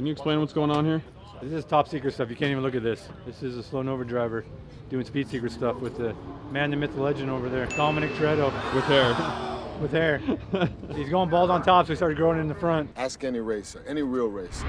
Can you explain what's going on here? This is top secret stuff. You can't even look at this. This is a slow Nova driver doing speed secret stuff with the man, the myth, the legend over there, Dominic Toretto. With hair. With hair. He's going bald on top, so he started growing in the front. Ask any racer, any real racer.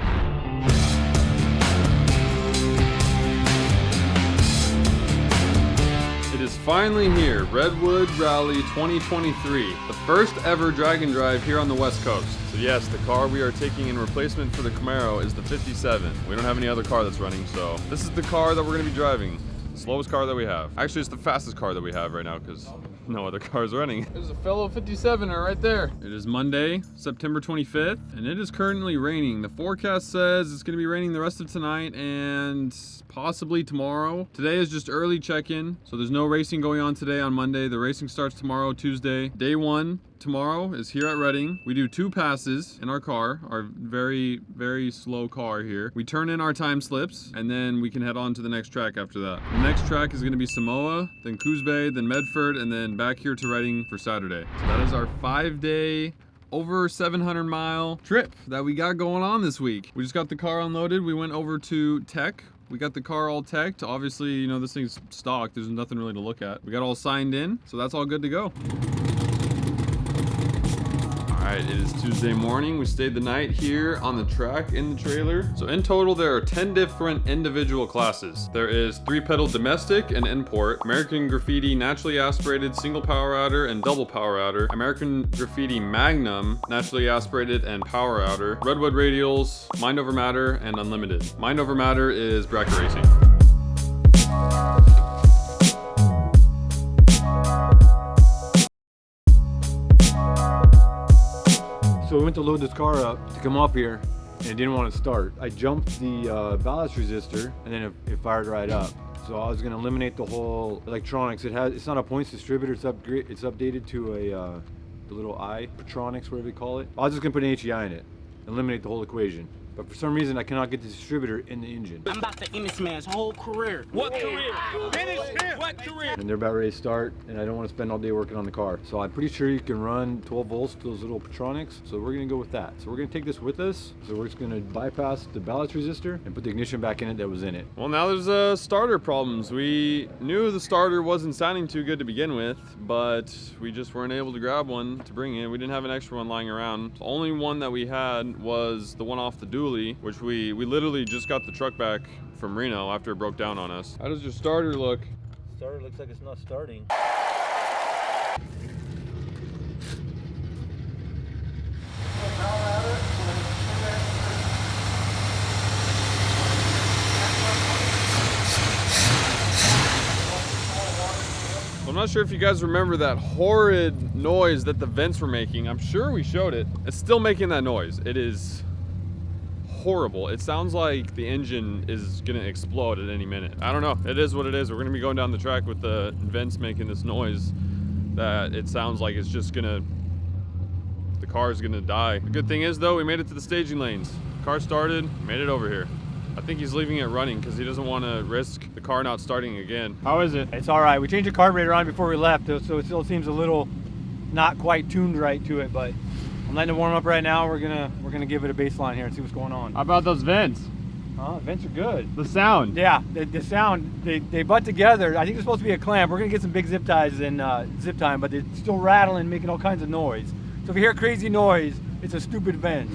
It is finally here, Redwood Rally 2023, the first ever drag and drive here on the West Coast. So yes, the car we are taking in replacement for the Camaro is the 57. We don't have any other car that's running, so this is the car that we're going to be driving. The slowest car that we have. Actually, it's the fastest car that we have right now because no other car is running. There's a fellow 57er right there. It is Monday, September 25th, and it is currently raining. The forecast says it's going to be raining the rest of tonight and possibly tomorrow. Today is just early check-in, so there's no racing going on today on Monday. The racing starts tomorrow, Tuesday. Day one tomorrow is here at Reading. We do 2 passes in our car, our very, very slow car here. We turn in our time slips, and then we can head on to the next track after that. The next track is going to be Samoa, then Coos Bay, then Medford, and then back here to Reading for Saturday. So that is our 5-day, over 700-mile trip that we got going on this week. We just got the car unloaded. We went over to Tech. We got the car all teched. Obviously, you know, this thing's stock. There's nothing really to look at. We got all signed in, so that's all good to go. Alright, it is Tuesday morning. We stayed the night here on the track in the trailer. So in total, there are 10 different individual classes. There is 3-pedal domestic and import, American Graffiti naturally aspirated single power outer and double power outer, American Graffiti Magnum naturally aspirated and power outer, Redwood radials, Mind Over Matter, and unlimited. Mind Over Matter is bracket racing. So we went to load this car up to come up here, and it didn't want to start. I jumped the ballast resistor, and then it fired right up. So I was going to eliminate the whole electronics. It's not a points distributor. It's updated to the little I, Petronics, whatever they call it. I was just going to put an HEI in it, eliminate the whole equation. But for some reason, I cannot get the distributor in the engine. I'm about to end this man's whole career. What career? Finish him. What career? And they're about ready to start, and I don't want to spend all day working on the car. So I'm pretty sure you can run 12 volts to those little Petronics. So we're going to go with that. So we're going to take this with us. So we're just going to bypass the ballast resistor and put the ignition back in it that was in it. Well, now there's starter problems. We knew the starter wasn't sounding too good to begin with, but we just weren't able to grab one to bring in. We didn't have an extra one lying around. The only one that we had was the one off the dually, which we literally just got the truck back from Reno after it broke down on us. How does your starter look? Starter looks like it's not starting. I'm not sure if you guys remember that horrid noise that the vents were making. I'm sure we showed it. It's still making that noise. It is horrible. It sounds like the engine is gonna explode at any minute. I don't know. It is what it is. We're gonna be going down the track with the vents making this noise that it sounds like it's just gonna, the car is gonna die. The good thing is though, we made it to the staging lanes. Car started, made it over here. I think he's leaving it running because he doesn't want to risk the car not starting again. How is it? It's all right. We changed the carburetor on before we left, so it still seems a little not quite tuned right to it, but I'm letting it warm up right now. We're gonna give it a baseline here and see what's going on. How about those vents? Vents are good. The sound. Yeah, the sound, they butt together. I think there's supposed to be a clamp. We're gonna get some big zip ties and zip tie 'em, but they're still rattling, making all kinds of noise. So if you hear crazy noise, it's a stupid vent.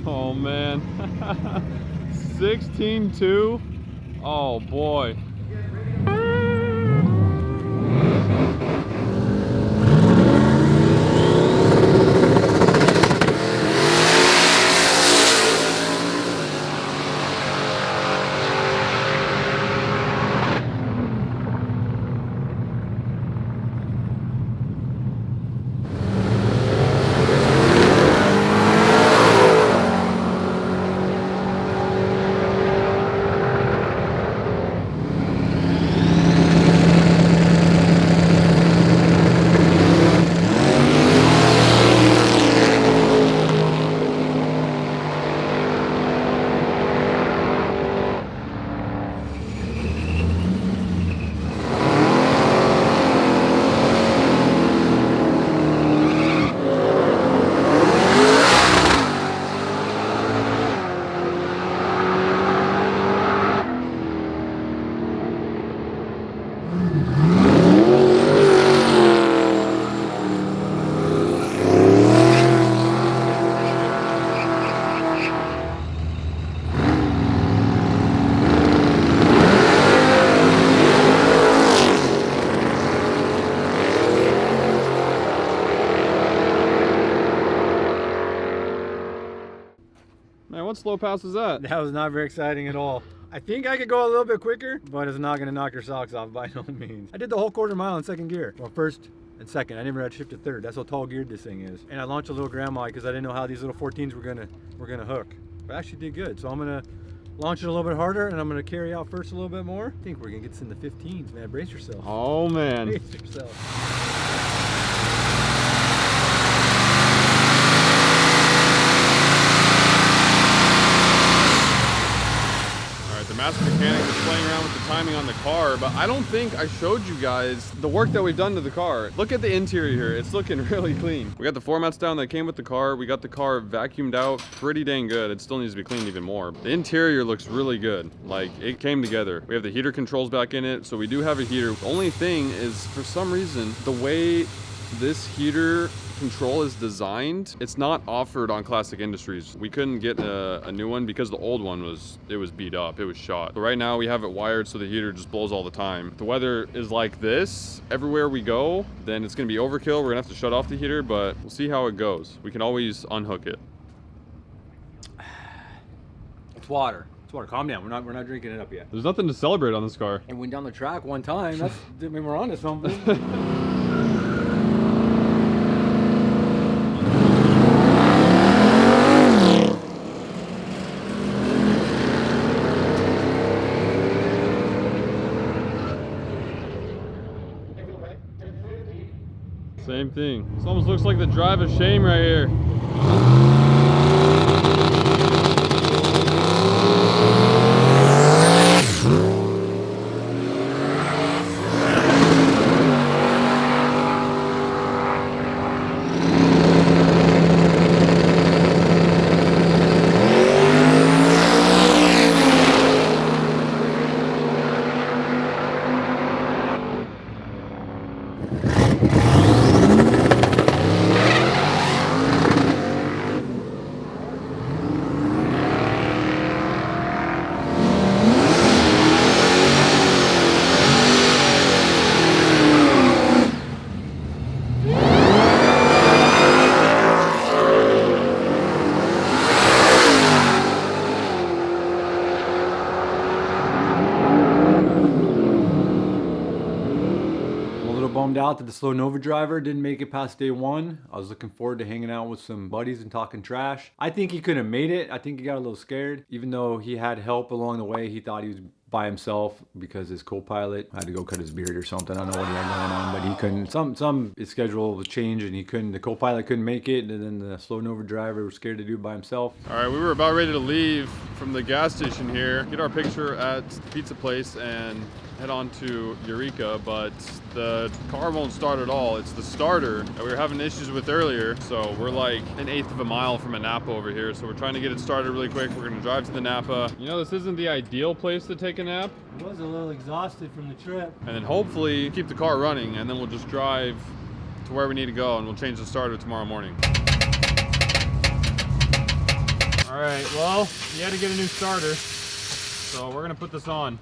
Oh man. 16.2. Oh boy. Man, what slow pass was that? That was not very exciting at all. I think I could go a little bit quicker, but it's not gonna knock your socks off by no means. I did the whole quarter mile in second gear. Well, first and second. I never had to shift to third. That's how tall geared this thing is. And I launched a little grandma because I didn't know how these little 14s were gonna hook. But I actually did good. So I'm gonna launch it a little bit harder, and I'm gonna carry out first a little bit more. I think we're gonna get this in the 15s, man. Brace yourself. Oh man. Brace yourself. Master Mechanic is playing around with the timing on the car, but I don't think I showed you guys the work that we've done to the car. Look at the interior here. It's looking really clean. We got the floor mats down that came with the car. We got the car vacuumed out pretty dang good. It still needs to be cleaned even more. The interior looks really good. Like, it came together. We have the heater controls back in it, so we do have a heater. The only thing is, for some reason, the way this heater control is designed, it's not offered on Classic Industries. We couldn't get a new one because the old one was beat up, it was shot. But right now we have it wired so the heater just blows all the time. If the weather is like this everywhere we go, then it's gonna be overkill. We're gonna have to shut off the heater, but we'll see how it goes. We can always unhook it. It's water. It's water. Calm down. We're not drinking it up yet. There's nothing to celebrate on this car. It went down the track one time. That's, I mean, we're on to something. Same thing. This almost looks like the drive of shame right here. Out that the Slow Nova driver didn't make it past day one. I was looking forward to hanging out with some buddies and talking trash. I think he could have made it. I think he got a little scared. Even though he had help along the way, he thought he was by himself because his co-pilot had to go cut his beard or something. I don't know what he had going on, but he couldn't. His schedule was changed and he couldn't. The co-pilot couldn't make it, and then the Slow Nova driver was scared to do it by himself. All right, we were about ready to leave from the gas station here, get our picture at the pizza place, and head on to Eureka, but the car won't start at all. It's the starter that we were having issues with earlier. So we're like 1/8 of a mile from a Napa over here. So we're trying to get it started really quick. We're gonna drive to the Napa. You know, this isn't the ideal place to take a nap. I was a little exhausted from the trip. And then hopefully keep the car running, and then we'll just drive to where we need to go, and we'll change the starter tomorrow morning. All right, well, you had to get a new starter. So we're gonna put this on.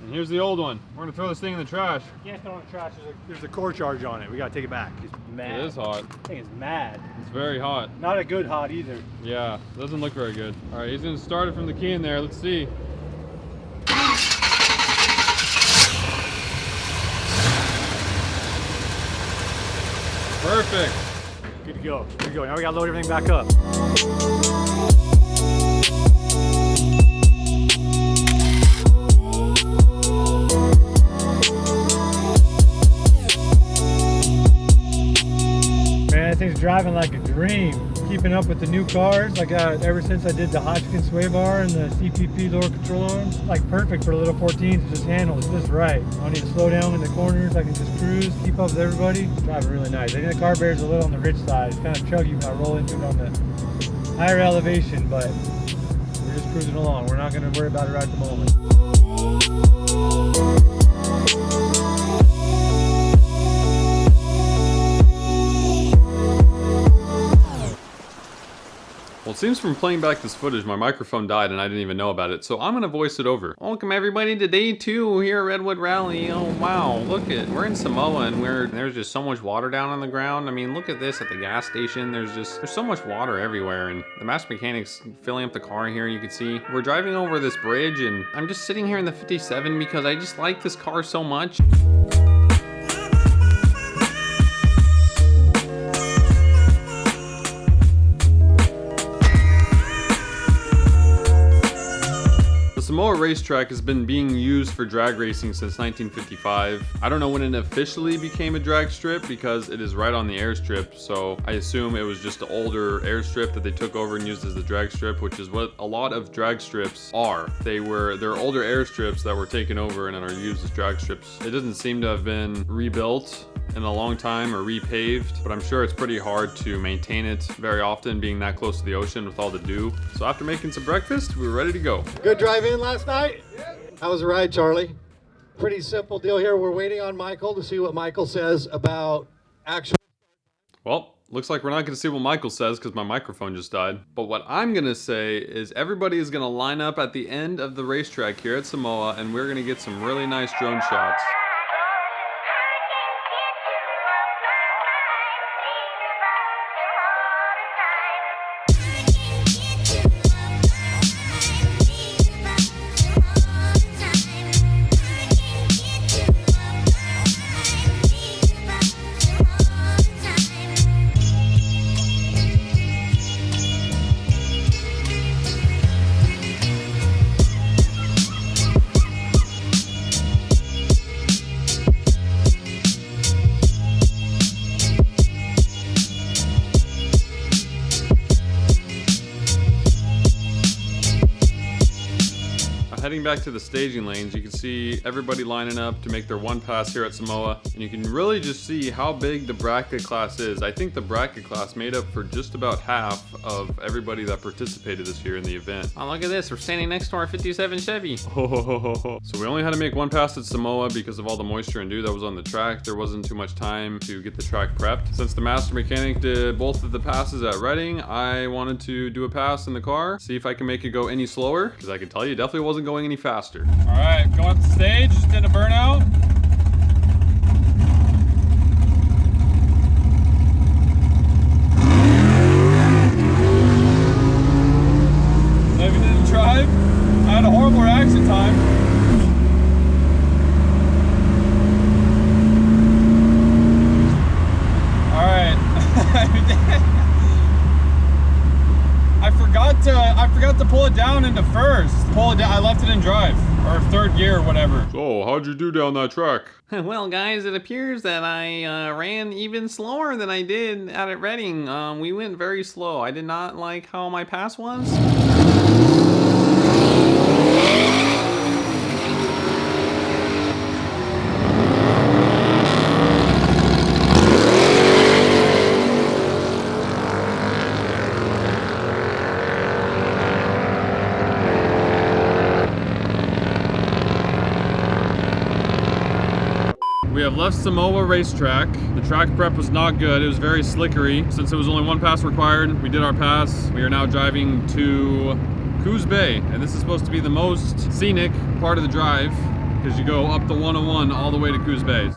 And here's the old one. We're gonna throw this thing in the trash. You can't throw it in the trash. There's a core charge on it. We gotta take it back. It's mad. It is hot. I think it's mad. It's very hot. Not a good hot either. Yeah, doesn't look very good. All right, he's gonna start it from the key in there. Let's see. Perfect. Good to go. Good to go. Now we gotta load everything back up. Man, that thing's driving like a dream. Keeping up with the new cars. Like ever since I did the Hodgkin sway bar and the CPP lower control arms. Like perfect for a little 14 to just handle it just right. I don't need to slow down in the corners. I can just cruise, keep up with everybody. Driving really nice. I think the car bear's a little on the rich side. It's kind of chuggy when I roll into it on the higher elevation, but we're just cruising along. We're not going to worry about it right at the moment. Well, it seems from playing back this footage, my microphone died and I didn't even know about it, so I'm gonna voice it over. Welcome everybody to day 2 here at Redwood Rally. Oh wow, we're in Samoa and there's just so much water down on the ground. I mean, look at this at the gas station. There's so much water everywhere, and the master mechanic's filling up the car here. You can see we're driving over this bridge, and I'm just sitting here in the 57 because I just like this car so much. The Samoa racetrack has been being used for drag racing since 1955. I don't know when it officially became a drag strip because it is right on the airstrip, so I assume it was just an older airstrip that they took over and used as the drag strip, which is what a lot of drag strips are. They're older airstrips that were taken over and are used as drag strips. It doesn't seem to have been rebuilt in a long time or repaved, but I'm sure it's pretty hard to maintain it very often, being that close to the ocean with all the dew. So after making some breakfast, we were ready to go. Good drive in last night? How was the ride, Charlie? Pretty simple deal here. We're waiting on Michael to see what Michael says about actual. Well, looks like we're not gonna see what Michael says because my microphone just died. But what I'm gonna say is everybody is gonna line up at the end of the racetrack here at Samoa, and we're gonna get some really nice drone shots. Heading back to the staging lanes, you can see everybody lining up to make their one pass here at Samoa, and you can really just see how big the bracket class is. I think the bracket class made up for just about half of everybody that participated this year in the event. Oh, look at this, we're standing next to our 57 Chevy. So we only had to make one pass at Samoa because of all the moisture and dew that was on the track. There wasn't too much time to get the track prepped. Since the master mechanic did both of the passes at Reading, I wanted to do a pass in the car, see if I can make it go any slower, because I can tell you it definitely wasn't going any faster. All right, going up the stage, just did a burnout. Maybe didn't drive. I had a horrible reaction time. All right. I forgot to pull it down into first. Pull it down. I left it in drive or third gear or whatever. So how'd you do down that track? Well, guys, it appears that I ran even slower than I did out at Reading. We went very slow. I did not like how my pass was. We have left Samoa racetrack. The track prep was not good. It was very slickery. Since it was only one pass required, we did our pass. We are now driving to Coos Bay, and this is supposed to be the most scenic part of the drive because you go up the 101 all the way to Coos Bay.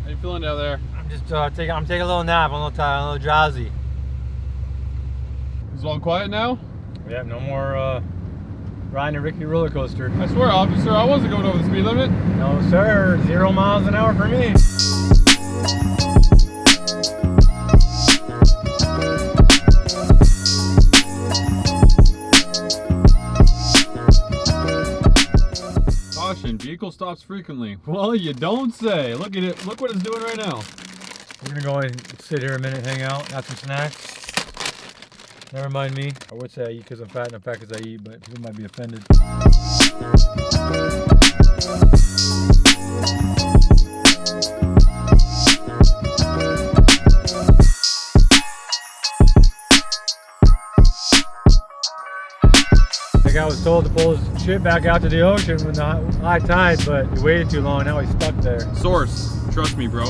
How you feeling down there? I'm just taking a little nap. I'm a little tired, a little drowsy. Is it all quiet now? Yeah, no more riding a Ricky roller coaster. I swear, officer, I wasn't going over the speed limit. No, sir. 0 miles an hour for me. Caution, vehicle stops frequently. Well, you don't say. Look at it. Look what it's doing right now. We're gonna go and sit here a minute, hang out, have some snacks. Never mind me. I would say I eat because I'm fat and I'm fat because I eat, but people might be offended. Like I was told to pull his ship back out to the ocean with the high tide, but he waited too long. Now he's stuck there. Source, trust me, bro.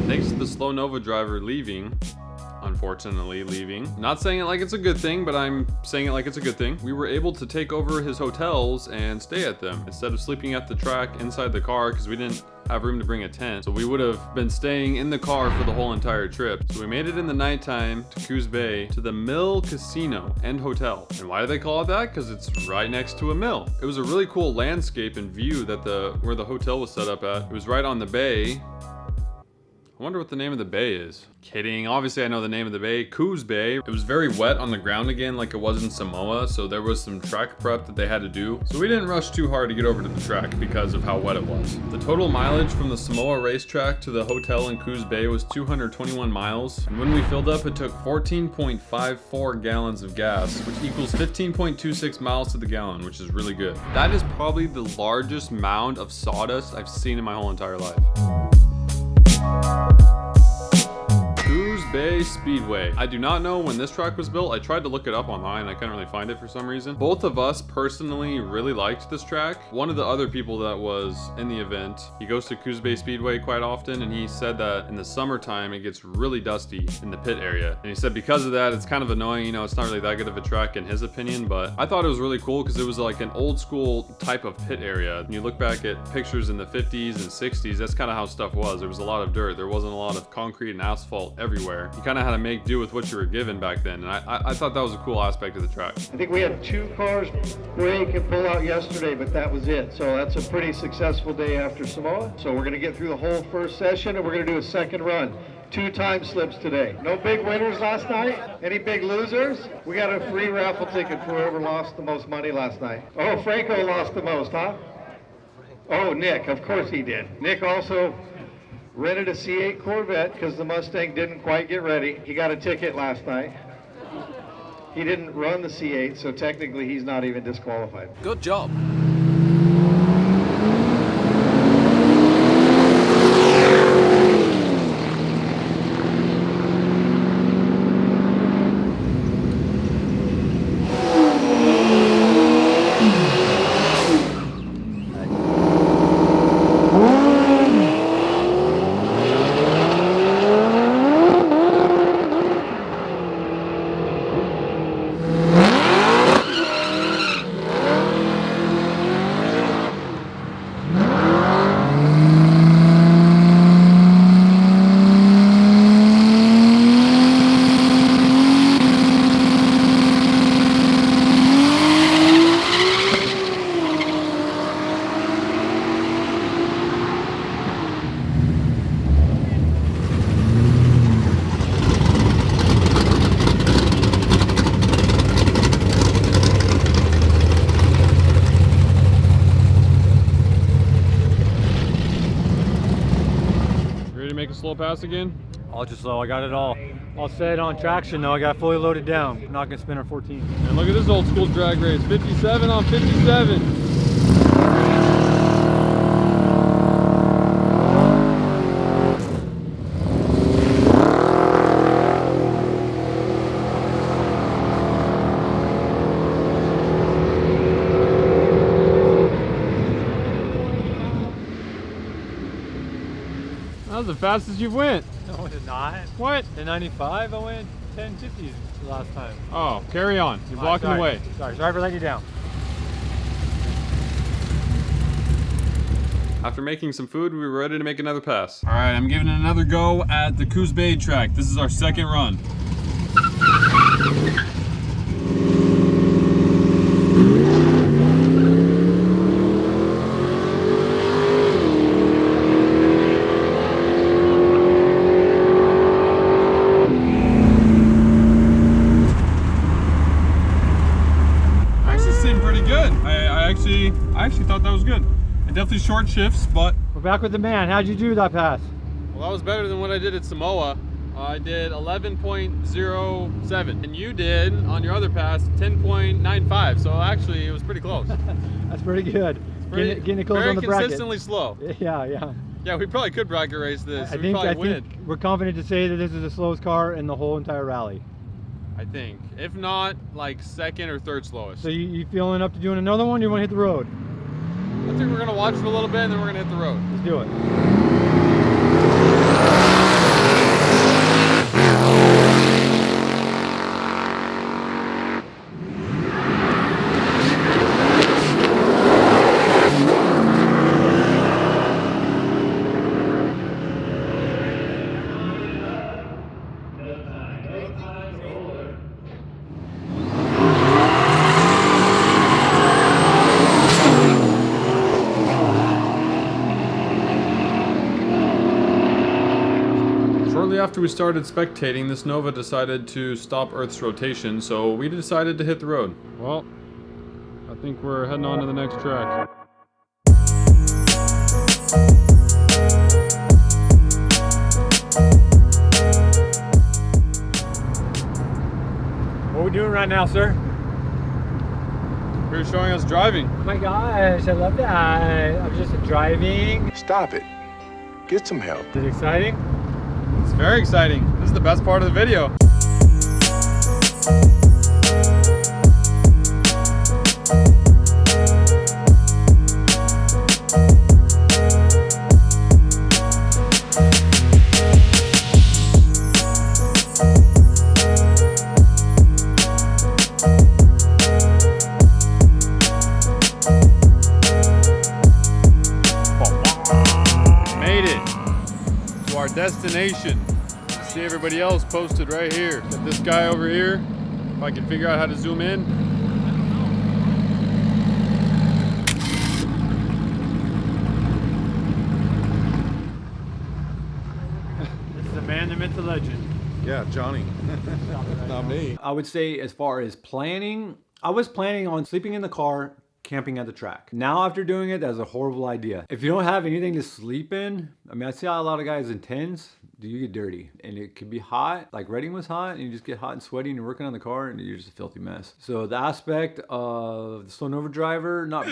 Thanks to the Slow Nova driver leaving, unfortunately leaving. Not saying it like it's a good thing, but I'm saying it like it's a good thing. We were able to take over his hotels and stay at them instead of sleeping at the track inside the car because we didn't have room to bring a tent. So we would have been staying in the car for the whole entire trip. So we made it in the nighttime to Coos Bay to the Mill Casino and Hotel. And why do they call it that? Because it's right next to a mill. It was a really cool landscape and view that where the hotel was set up at. It was right on the bay. I wonder what the name of the bay is. Kidding, obviously I know the name of the bay, Coos Bay. It was very wet on the ground again like it was in Samoa, so there was some track prep that they had to do. So we didn't rush too hard to get over to the track because of how wet it was. The total mileage from the Samoa racetrack to the hotel in Coos Bay was 221 miles. And when we filled up, it took 14.54 gallons of gas, which equals 15.26 miles to the gallon, which is really good. That is probably the largest mound of sawdust I've seen in my whole entire life. Coos Bay Speedway. I do not know when this track was built. I tried to look it up online. I couldn't really find it for some reason. Both of us personally really liked this track. One of the other people that was in the event, he goes to Coos Bay Speedway quite often, and he said that in the summertime it gets really dusty in the pit area. And he said because of that, it's kind of annoying. You know, it's not really that good of a track in his opinion, but I thought it was really cool because it was like an old school type of pit area. When you look back at pictures in the 50s and 60s, that's kind of how stuff was. There was a lot of dirt. There wasn't a lot of concrete and asphalt everywhere. You kind of had to make do with what you were given back then, and I thought that was a cool aspect of the track. I think we had 2 cars break and pull out yesterday, but that was it. So that's a pretty successful day after Samoa. So we're going to get through the whole first session, and we're going to do a second run. 2 time slips today. No big winners last night. Any big losers? We got a free raffle ticket for whoever lost the most money last night. Oh, Franco lost the most, huh? Oh, Nick, of course he did. Nick also rented a C8 Corvette because the Mustang didn't quite get ready. He got a ticket last night. He didn't run the C8, so technically he's not even disqualified. Good job. Make a slow pass again? Ultra slow, I got it all. All set on traction though, I got fully loaded down. I'm not gonna spin our 14. And look at this old school drag race, 57 on 57. That was the fastest you've went. No, it did not. What? In 95, I went 1050s the last time. Oh, carry on. You're blocking the way. Sorry for letting you down. After making some food, we were ready to make another pass. All right, I'm giving it another go at the Coos Bay track. This is our second run. I actually thought that was good. And definitely short shifts, but... We're back with the man. How'd you do that pass? Well, that was better than what I did at Samoa. I did 11.07, and you did, on your other pass, 10.95. So actually, it was pretty close. That's pretty good. Pretty, getting it close very on the bracket. consistently slow. Yeah. Yeah, we probably could bracket race this. I We think probably win. we're confident to say that this is the slowest car in the whole entire rally. I think. If not, like second or third slowest. So you feeling up to doing another one? Or you want to hit the road? I think we're gonna watch for a little bit and then we're gonna hit the road. Let's do it. Shortly after we started spectating, this Nova decided to stop Earth's rotation, so we decided to hit the road. Well, I think we're heading on to the next track. What are we doing right now, sir? You're showing us driving. Oh my gosh, I love that. I'm just driving. Stop it. Get some help. Is it exciting? It's very exciting. This is the best part of the video. Our destination. See everybody else posted right here. Got this guy over here. If I can figure out how to zoom in. This is the man, the myth, the legend. Yeah, Johnny. Not me. I would say as far as planning, I was planning on sleeping in the car, camping at the track. Now after doing it, that's a horrible idea. If you don't have anything to sleep in, I mean, I see how a lot of guys in tents, you get dirty. And it could be hot, like Reading was hot, and you just get hot and sweaty and you're working on the car and you're just a filthy mess. So the aspect of the Slow Nova driver not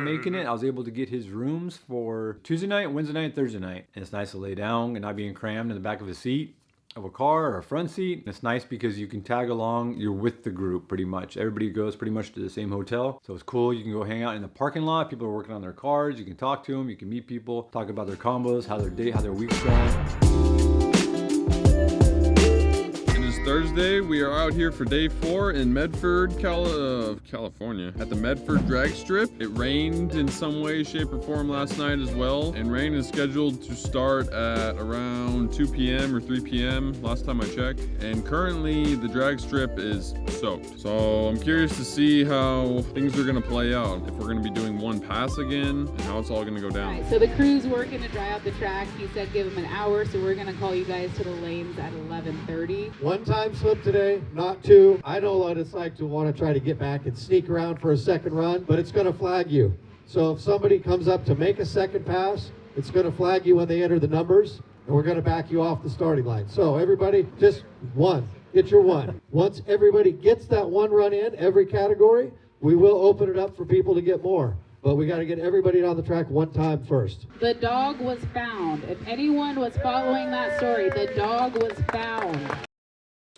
making it, I was able to get his rooms for Tuesday night, Wednesday night, Thursday night. And it's nice to lay down and not being crammed in the back of a seat of a car or a front seat. It's nice because you can tag along, you're with the group pretty much. Everybody goes pretty much to the same hotel. So it's cool, you can go hang out in the parking lot. People are working on their cars, you can talk to them, you can meet people, talk about their combos, how their day, how their week's going. It is Thursday. We are out here for day 4 in Medford, California, at the Medford drag strip. It rained in some way, shape, or form last night as well, and rain is scheduled to start at around 2 p.m. or 3 p.m. last time I checked, and currently the drag strip is soaked. So I'm curious to see how things are going to play out, if we're going to be doing one pass again, and how it's all going to go down. Right, so the crew's working to dry out the track. He said give him an hour, so we're going to call you guys to the lanes at 11:30. One time slip today, not two. I know what it's like to want to try to get back and sneak around for a second run, but it's going to flag you. So if somebody comes up to make a second pass, it's going to flag you when they enter the numbers, and we're going to back you off the starting line. So everybody, just one. Get your one. Once everybody gets that one run in, every category, we will open it up for people to get more. But we got to get everybody on the track one time first. The dog was found. If anyone was following that story, the dog was found.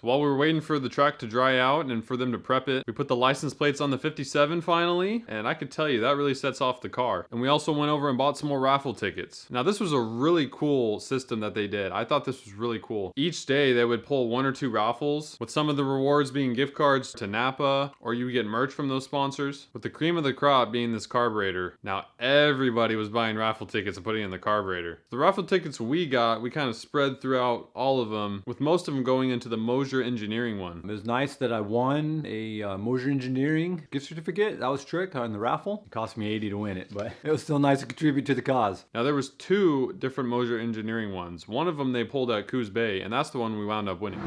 So while we were waiting for the track to dry out and for them to prep it, we put the license plates on the 57 finally, and I could tell you that really sets off the car. And we also went over and bought some more raffle tickets. Now this was a really cool system that they did. I thought this was really cool. Each day they would pull 1 or 2 raffles, with some of the rewards being gift cards to Napa, or you would get merch from those sponsors, with the cream of the crop being this carburetor. Now everybody was buying raffle tickets and putting in the carburetor. The raffle tickets we got, we kind of spread throughout all of them, with most of them going into the Mosier Engineering one. It was nice that I won a Mosier Engineering gift certificate. That was trick on the raffle. It cost me $80 to win it, but it was still nice to contribute to the cause. Now there was 2 different Mosier Engineering ones. One of them they pulled at Coos Bay, and that's the one we wound up winning.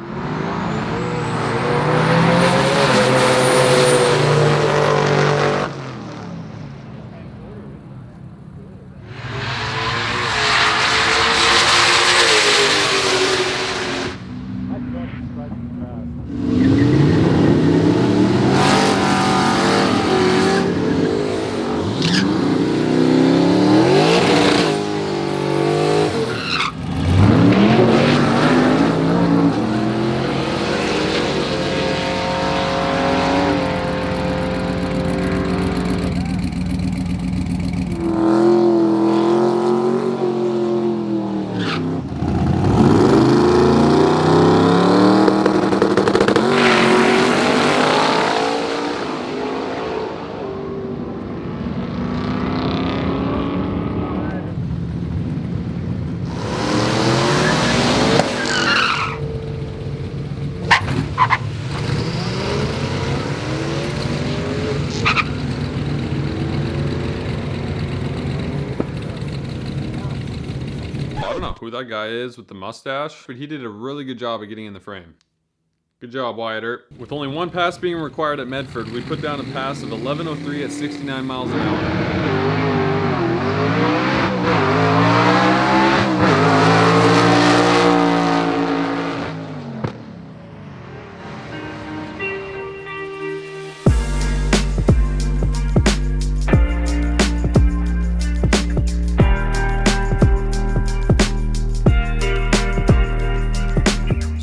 who that guy is with the mustache, but he did a really good job of getting in the frame. Good job, Wyatt Earp. With only one pass being required at Medford, we put down a pass of 11:03 at 69 miles an hour.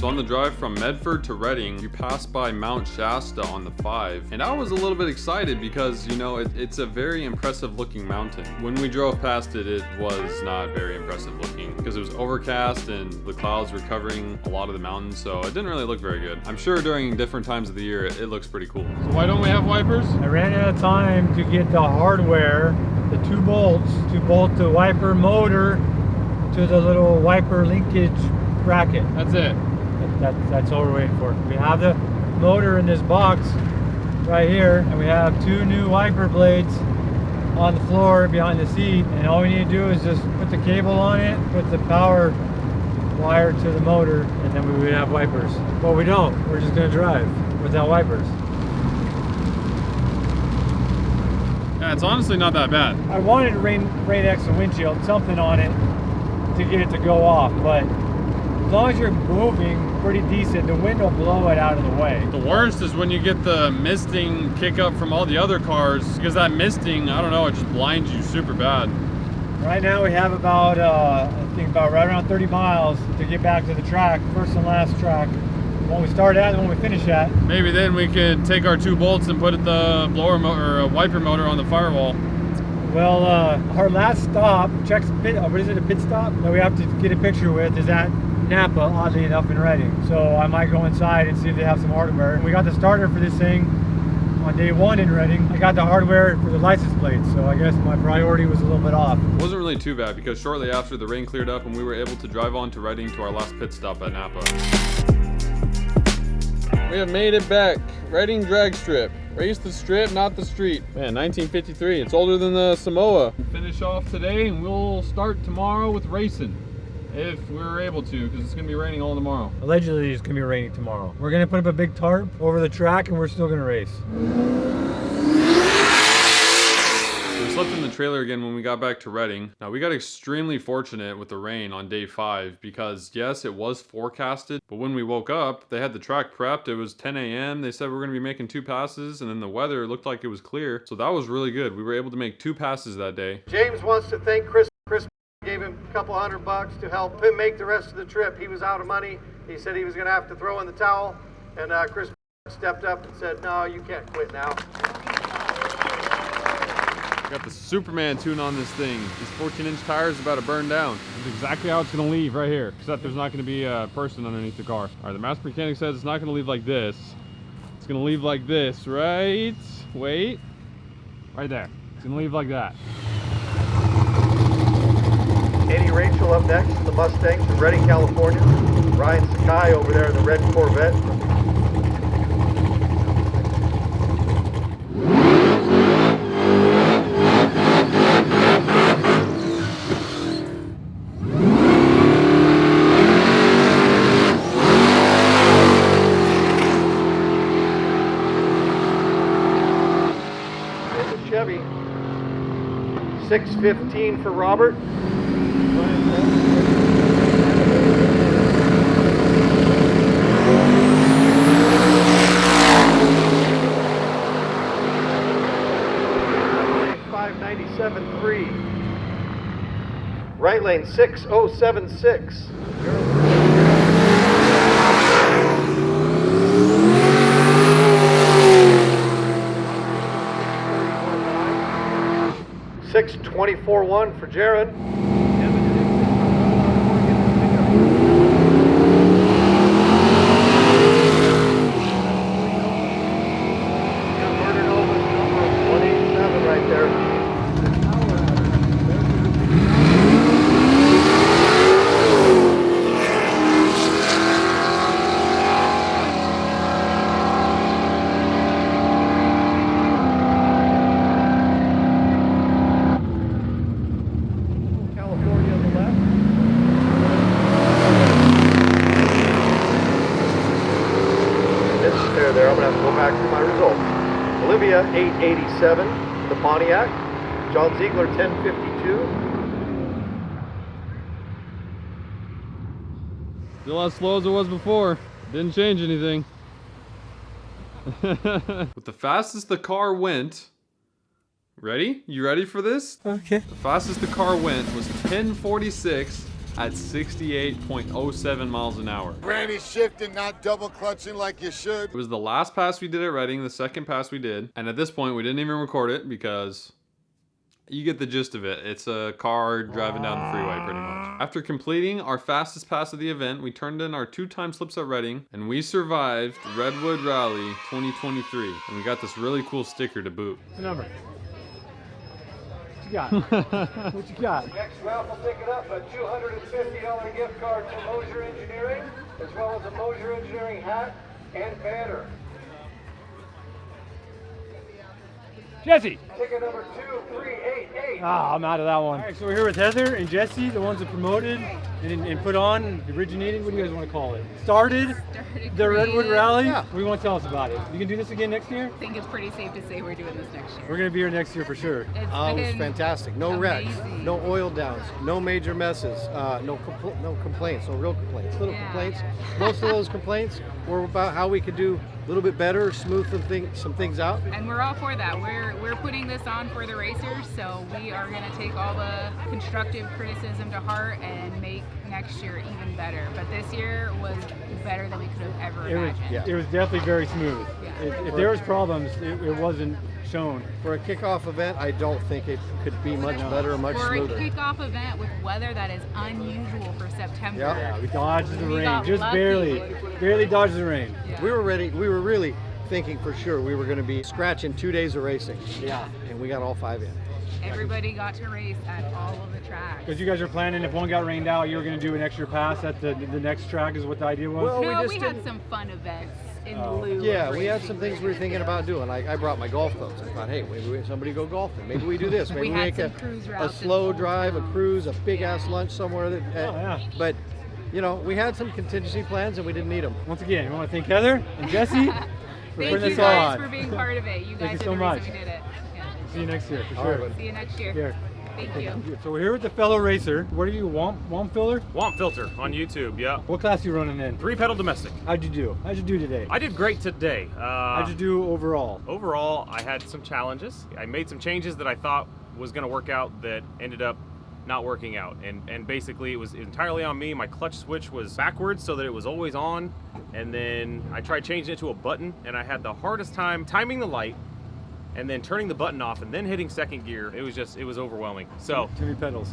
On the drive from Medford to Reading, you pass by Mount Shasta on the 5, and I was a little bit excited because, you know, it's a very impressive looking mountain. When we drove past it, it was not very impressive looking because it was overcast and the clouds were covering a lot of the mountains, so it didn't really look very good. I'm sure during different times of the year, it looks pretty cool. So why don't we have wipers? I ran out of time to get the hardware, the 2 bolts, to bolt the wiper motor to the little wiper linkage bracket. That's it. That's all we're waiting for. We have the motor in this box right here, and we have 2 new wiper blades on the floor behind the seat, and all we need to do is just put the cable on it, put the power wire to the motor, and then we would have wipers. But we don't. We're just going to drive without wipers. Yeah, it's honestly not that bad. I wanted to rain X the windshield, something on it to get it to go off, but as long as you're moving pretty decent, the wind will blow it out of the way. The worst is when you get the misting kick up from all the other cars, because that misting, I don't know, it just blinds you super bad. Right now we have about, I think about right around 30 miles to get back to the track, first and last track. When we start at and when we finish at. Maybe then we could take our 2 bolts and put the blower motor or wiper motor on the firewall. Well, our last stop, what is it, a pit stop that we have to get a picture with is at Napa, oddly enough, in Reading. So I might go inside and see if they have some hardware. We got the starter for this thing on day 1 in Reading. I got the hardware for the license plates, so I guess my priority was a little bit off. It wasn't really too bad because shortly after the rain cleared up and we were able to drive on to Reading to our last pit stop at Napa. We have made it back. Reading drag strip. Race the strip, not the street. Man, 1953. It's older than the Samoa. Finish off today and we'll start tomorrow with racing. If we're able to, because it's going to be raining all tomorrow. Allegedly, it's going to be raining tomorrow. We're going to put up a big tarp over the track and we're still going to race. We slept in the trailer again when we got back to Reading. Now, we got extremely fortunate with the rain on day 5 because, yes, it was forecasted, but when we woke up, they had the track prepped. It was 10 a.m. They said we're going to be making 2 passes, and then the weather looked like it was clear. So that was really good. We were able to make 2 passes that day. James wants to thank Chris. Gave him a couple $100 to help him make the rest of the trip. He was out of money. He said he was going to have to throw in the towel, and Chris stepped up and said, "No, you can't quit now." Got the Superman tune on this thing. These 14-inch tires are about to burn down. That's exactly how it's going to leave right here, except there's not going to be a person underneath the car. All right, the master mechanic says it's not going to leave like this. It's going to leave like this, right? Wait. Right there. It's going to leave like that. Katie Rachel up next in the Mustang from Redding, California. Ryan Sakai over there in the red Corvette. Chevy. 615 for Robert. 597.3. Right lane 6076. Six 24-1 for Jared. back to my results. Olivia 887, the Pontiac. John Ziegler 1052. Still as slow as it was before. Didn't change anything. With the fastest the car went, ready? You ready for this? Okay. The fastest the car went was 1046 at 68.07 miles an hour. Granny shifting, not double clutching like you should. It was the last pass we did at Reading, the second pass we did. And at this point, we didn't even record it because you get the gist of it. It's a car driving down the freeway pretty much. After completing our fastest pass of the event, we turned in our 2-time slips at Reading and we survived Redwood Rally 2023. And we got this really cool sticker to boot. What's the number? What you got? What you got? Next raffle ticket up, a $250 gift card to Mosier Engineering, as well as a Mosier Engineering hat and banner. Jesse! Ticket number 2388. Ah, I'm out of that one. All right, so we're here with Heather and Jesse, the ones that promoted and put on, originated, what do you guys want to call it? Started the Redwood Rally. Yeah. What do you want to tell us about it? You can do this again next year? I think it's pretty safe to say we're doing this next year. We're going to be here next year for sure. It's It was been fantastic. No wrecks, amazing. no oil downs, no major messes, no complaints, no real complaints. Little Yeah. complaints. Most of those complaints were about how we could do a little bit better, smooth some things out. And we're all for that. We're putting this on for the racers, so we are going to take all the constructive criticism to heart and make next year even better. But this year was better than we could have ever imagined. It was definitely very smooth. Yeah. If there was problems, it wasn't shown. For a kickoff event, I don't think it could be much better or much For smoother. a kickoff event with weather that is unusual for September. Yeah. Yeah, we dodged the We rain, got just lucky. barely dodged the rain. Yeah. We were ready. We were really thinking for sure we were going to be scratching 2 days of racing. Yeah. And we got all 5 in. Everybody got to race at all of the tracks. Because you guys are planning, if one got rained out, you were going to do an extra pass at the next track is what the idea was? Well, No, we we, just had didn't- some fun events in Oh. lieu Yeah, of we had racing some things we were years thinking ago. about doing. I brought my golf clubs. I thought, hey, maybe somebody go golfing. Maybe we do this. Maybe We we had make some cruise a routes in slow Old drive, a Town. cruise, a big ass Yeah. lunch somewhere. yeah. But, you know, we had some contingency plans and we didn't need them. Once again, we want to thank Heather and Jesse for Thank putting you this guys on. for being part of it. You Thank guys you are so the much. reason we did it. Yeah. See you next year, for All sure. right, bud. See you next year. Here. Thank you. So we're here with the fellow racer. What are you, Womp Filler? Womp Filter on YouTube, yeah. What class you running in? 3-pedal domestic. How'd you do? How'd you do today? I did great today. How'd you do overall? Overall, I had some challenges. I made some changes that I thought was going to work out that ended up not working out. And basically, it was entirely on me. My clutch switch was backwards so that it was always on. And then I tried changing it to a button, and I had the hardest time timing the light and then turning the button off and then hitting second gear. It was overwhelming. So Too many pedals.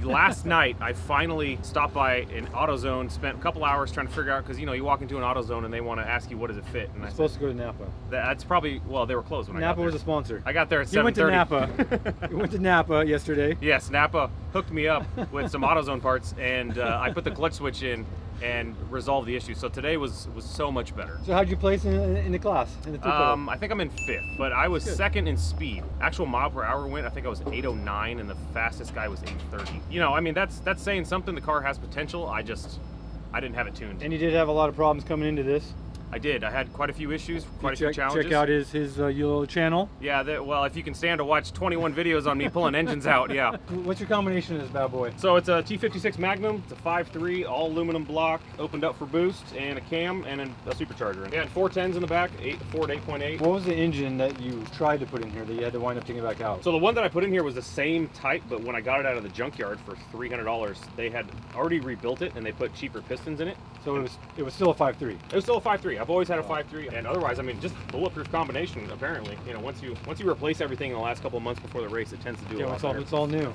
last night I finally stopped by an AutoZone, spent a couple hours trying to figure out, because you know you walk into an AutoZone and they want to ask you what does it fit, and I You're said supposed to go to Napa. that's probably, well, they were closed when I got Napa there. was a sponsor. I got there at 7:30. You went to Napa. You went to Napa yesterday. Yes, Napa hooked me up with some AutoZone parts, and I put the clutch switch in and resolved the issue. So today was so much better. So how'd you place in the class? In the two-pedal? I think I'm in 5th, but I was second in speed. Actual mile per hour went, I think I was 809, and the fastest guy was 830. You know, I mean, that's saying something. The car has potential. I didn't have it tuned. And you did have a lot of problems coming into this. I did. I had quite a few issues, quite a few challenges. Check out his little channel. Yeah, well, if you can stand to watch 21 videos on me pulling engines out, yeah. What's your combination of this bad boy? So it's a T56 Magnum. It's a 5.3, all aluminum block, opened up for boost, and a cam, and a supercharger. It had 410s in the back, Ford 8.8. What was the engine that you tried to put in here that you had to wind up taking back out? So the one that I put in here was the same type, but when I got it out of the junkyard for $300, they had already rebuilt it, and they put cheaper pistons in it. So it was still a 5.3. It was still a 5.3. I've always had a 5.3, and otherwise, I mean, just bulletproof combination. Apparently, you know, once you replace everything in the last couple of months before the race, it tends to do a Yeah, lot it's better. all new.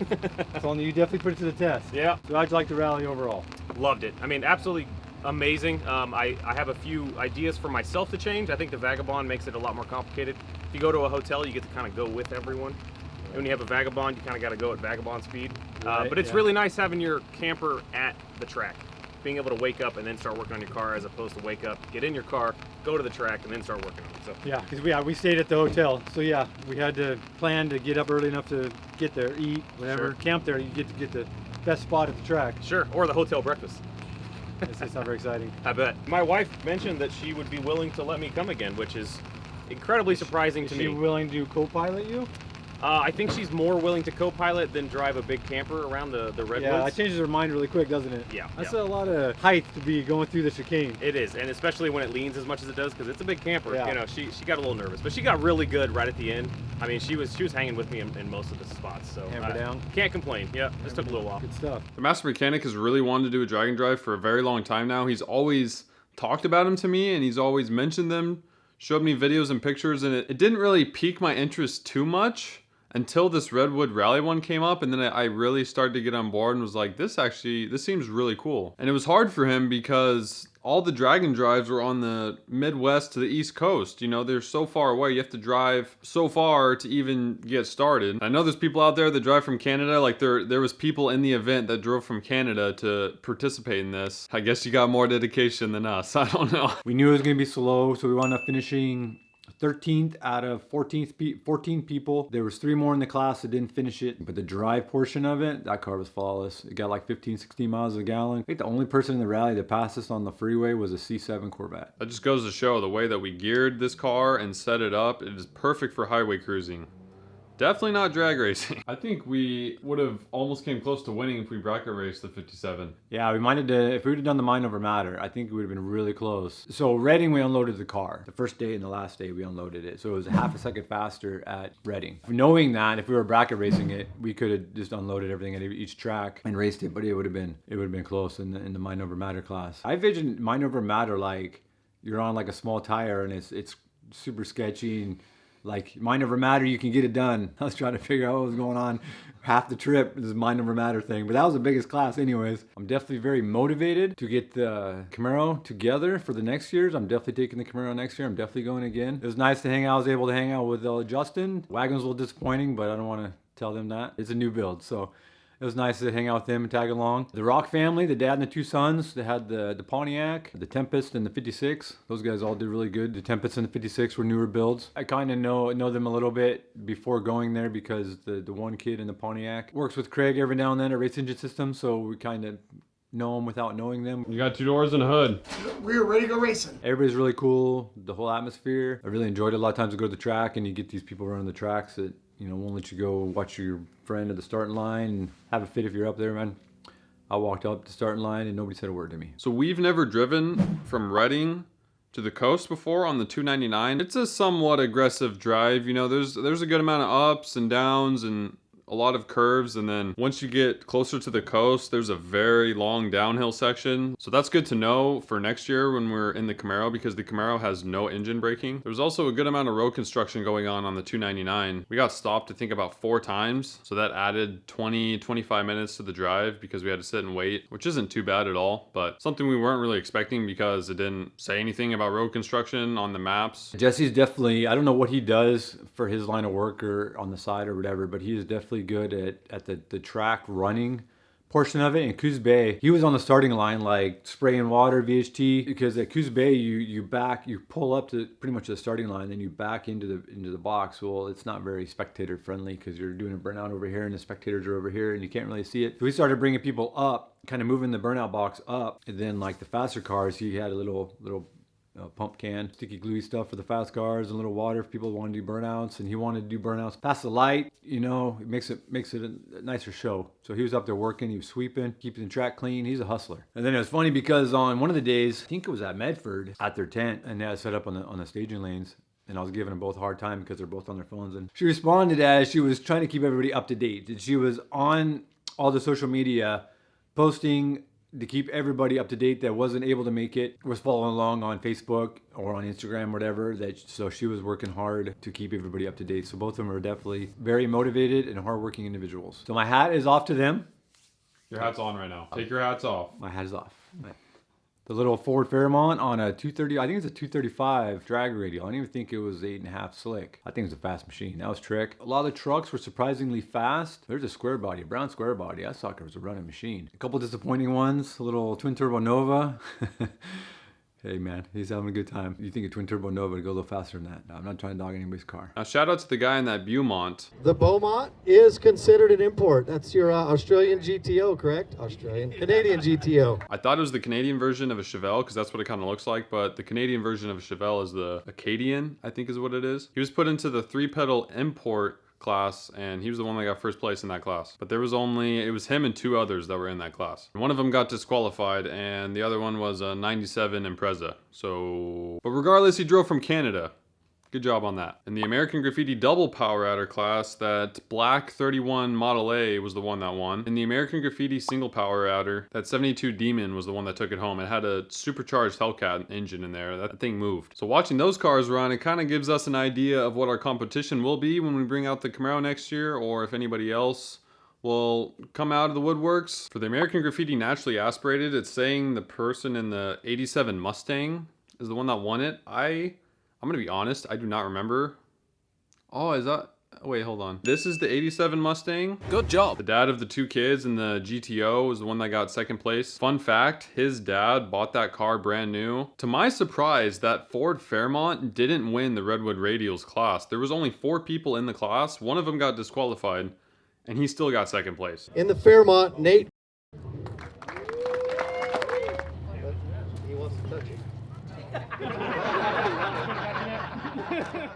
It's all new. You definitely put it to the test. Yeah, So how'd you like the rally overall? loved it. I mean, absolutely amazing. I have a few ideas for myself to change. I think the Vagabond makes it a lot more complicated. If you go to a hotel, you get to kind of go with everyone. And when you have a Vagabond, you kind of got to go at Vagabond speed. Right, but it's yeah. really nice having your camper at the track. Being able to wake up and then start working on your car, as opposed to wake up, get in your car, go to the track, and then start working on it. So Yeah, because we stayed at the hotel. So yeah, we had to plan to get up early enough to get there, eat, whatever. Sure. Camp there, you get to get the best spot at the track. sure, or the hotel breakfast. It's not very exciting. I bet. My wife mentioned that she would be willing to let me come again, which is incredibly surprising to Is she me. willing to co-pilot you? I think she's more willing to co-pilot than drive a big camper around the Redwoods. Yeah, that changes her mind really quick, doesn't it? Yeah, That's yeah. a lot of height to be going through the chicane. It is, and especially when it leans as much as it does, because it's a big camper. Yeah. You know, she got a little nervous, but she got really good right at the end. I mean, she was hanging with me in most of the spots, so Hammer down. Can't complain. Yeah, just took a little while. Good stuff. The master mechanic has really wanted to do a drag and drive for a very long time now. He's always talked about them to me, and he's always mentioned them, showed me videos and pictures, and it didn't really pique my interest too much until this Redwood Rally one came up, and then I really started to get on board and was like, this seems really cool. And it was hard for him because all the drag and drives were on the Midwest to the East Coast. You know, they're so far away. You have to drive so far to even get started. I know there's people out there that drive from Canada. Like there was people in the event that drove from Canada to participate in this. I guess you got more dedication than us. I don't know. We knew it was going to be slow, so we wound up finishing 13th out of 14 people. There was 3 more in the class that didn't finish it, but the drive portion of it, that car was flawless. It got like 15, 16 miles a gallon. I think the only person in the rally that passed us on the freeway was a C7 Corvette. That just goes to show the way that we geared this car and set it up. It is perfect for highway cruising. Definitely not drag racing. I think we would have almost came close to winning if we bracket raced the 57. Yeah, we might have done, if we would have done the mind over matter, I think it would have been really close. So Reading, we unloaded the car. The first day and the last day we unloaded it. So it was half a second faster at Reading. Knowing that if we were bracket racing it, we could have just unloaded everything at each track and raced it, but it would have been close in the mind over matter class. I envision mind over matter like you're on like a small tire and it's super sketchy, and like mind over matter, you can get it done. I was trying to figure out what was going on half the trip, this mind over matter thing, but that was the biggest class anyways. I'm definitely very motivated to get the Camaro together for the next years. I'm definitely taking the Camaro next year. I'm definitely going again. It was nice to hang out. I was able to hang out with Justin. Wagon's a little disappointing, but I don't want to tell them that. It's a new build, so it was nice to hang out with them and tag along. The Rock family, the dad and the 2 sons, they had the Pontiac, the Tempest, and the 56. Those guys all did really good. The Tempest and the 56 were newer builds. I kind of know them a little bit before going there because the one kid in the Pontiac works with Craig every now and then at Race Engine Systems, so we kind of know them without knowing them. You got 2 doors and a hood. We're ready to go racing. Everybody's really cool. The whole atmosphere. I really enjoyed it. A lot of times I go to the track and you get these people running the tracks that, you know, won't let you go watch your friend at the starting line and have a fit if you're up there, man. I walked up the starting line and nobody said a word to me. So we've never driven from Reading to the coast before on the 299. It's a somewhat aggressive drive. You know, there's a good amount of ups and downs and a lot of curves, and then once you get closer to the coast, there's a very long downhill section. So that's good to know for next year when we're in the Camaro, because the Camaro has no engine braking. There's also a good amount of road construction going on the 299. We got stopped, I think, about 4 times. So that added 20-25 minutes to the drive because we had to sit and wait, which isn't too bad at all, but something we weren't really expecting because it didn't say anything about road construction on the maps. Jesse's definitely, I don't know what he does for his line of work or on the side or whatever, but he is definitely good at the track running portion of it. In Coos Bay, he was on the starting line like spraying water, VHT, because at Coos Bay you pull up to pretty much the starting line, then you back into the box. Well, it's not very spectator friendly because you're doing a burnout over here and the spectators are over here and you can't really see it. So we started bringing people up, kind of moving the burnout box up, and then like the faster cars, he had a little pump can, sticky gluey stuff for the fast cars, and a little water if people wanted to do burnouts, and he wanted to do burnouts past the light. You know, it makes it a nicer show. So he was up there working, he was sweeping, keeping the track clean. He's a hustler. And then it was funny because on one of the days, I think it was at Medford, at their tent, and they had set up on the staging lanes. And I was giving them both a hard time because they're both on their phones. And she responded as she was trying to keep everybody up to date. And she was on all the social media posting to keep everybody up to date that wasn't able to make it, was following along on Facebook or on Instagram, whatever. So she was working hard to keep everybody up to date. So both of them are definitely very motivated and hardworking individuals. So my hat is off to them. Your hat's on right now. Take your hats off. My hat is off. The little Ford Fairmont on a 230, I think it's a 235 drag radial. I don't even think it was 8.5 slick. I think it's a fast machine. That was trick. A lot of the trucks were surprisingly fast. There's a square body, a brown square body. I thought it was a running machine. A couple disappointing ones. A little twin turbo Nova. Hey man, he's having a good time. You think a twin turbo Nova would go a little faster than that? No, I'm not trying to dog anybody's car. Now shout out to the guy in that Beaumont. The Beaumont is considered an import. That's your Australian GTO, correct? Canadian GTO. I thought it was the Canadian version of a Chevelle because that's what it kind of looks like, but the Canadian version of a Chevelle is the Acadian, I think is what it is. He was put into the 3-pedal import class, and he was the one that got first place in that class. But it was him and 2 others that were in that class. One of them got disqualified, and the other one was a 97 Impreza. But regardless, he drove from Canada. Good job on that. In the American Graffiti double power adder class, that black 31 Model A was the one that won. In the American Graffiti single power adder, that 72 Demon was the one that took it home. It had a supercharged Hellcat engine in there. That thing moved. So watching those cars run, it kind of gives us an idea of what our competition will be when we bring out the Camaro next year, or if anybody else will come out of the woodworks. For the American Graffiti naturally aspirated, it's saying the person in the 87 Mustang is the one that won it. I'm gonna be honest, I do not remember. Oh, is that? Wait, hold on. This is the 87 Mustang. Good job. The dad of the 2 kids in the GTO was the one that got second place. Fun fact, his dad bought that car brand new. To my surprise, that Ford Fairmont didn't win the Redwood Radials class. There was only 4 people in the class. One of them got disqualified, and he still got second place. In the Fairmont, Nate. He wants to touch it.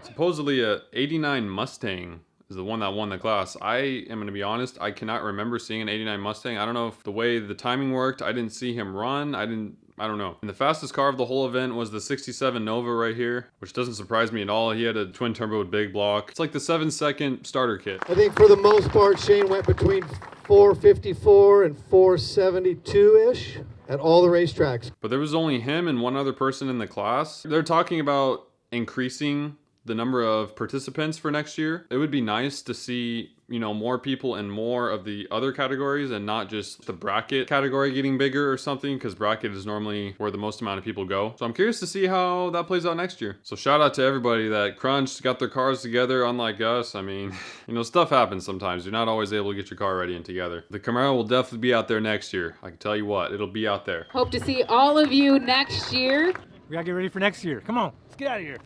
Supposedly a 89 Mustang is the one that won the class. I am going to be honest, I cannot remember seeing an 89 Mustang. I don't know if the way the timing worked, I didn't see him run. I don't know. And the fastest car of the whole event was the 67 Nova right here, which doesn't surprise me at all. He had a twin turbo with big block. It's like the 7-second starter kit. I think for the most part, Shane went between 454 and 472-ish at all the racetracks. But there was only him and one other person in the class. They're talking about increasing the number of participants for next year. It would be nice to see, you know, more people in more of the other categories and not just the bracket category getting bigger or something, because bracket is normally where the most amount of people go. So I'm curious to see how that plays out next year. So shout out to everybody that crunched, got their cars together, unlike us. I mean, you know, stuff happens sometimes. You're not always able to get your car ready and together. The Camaro will definitely be out there next year. I can tell you what, it'll be out there. Hope to see all of you next year. We gotta get ready for next year. Come on, let's get out of here.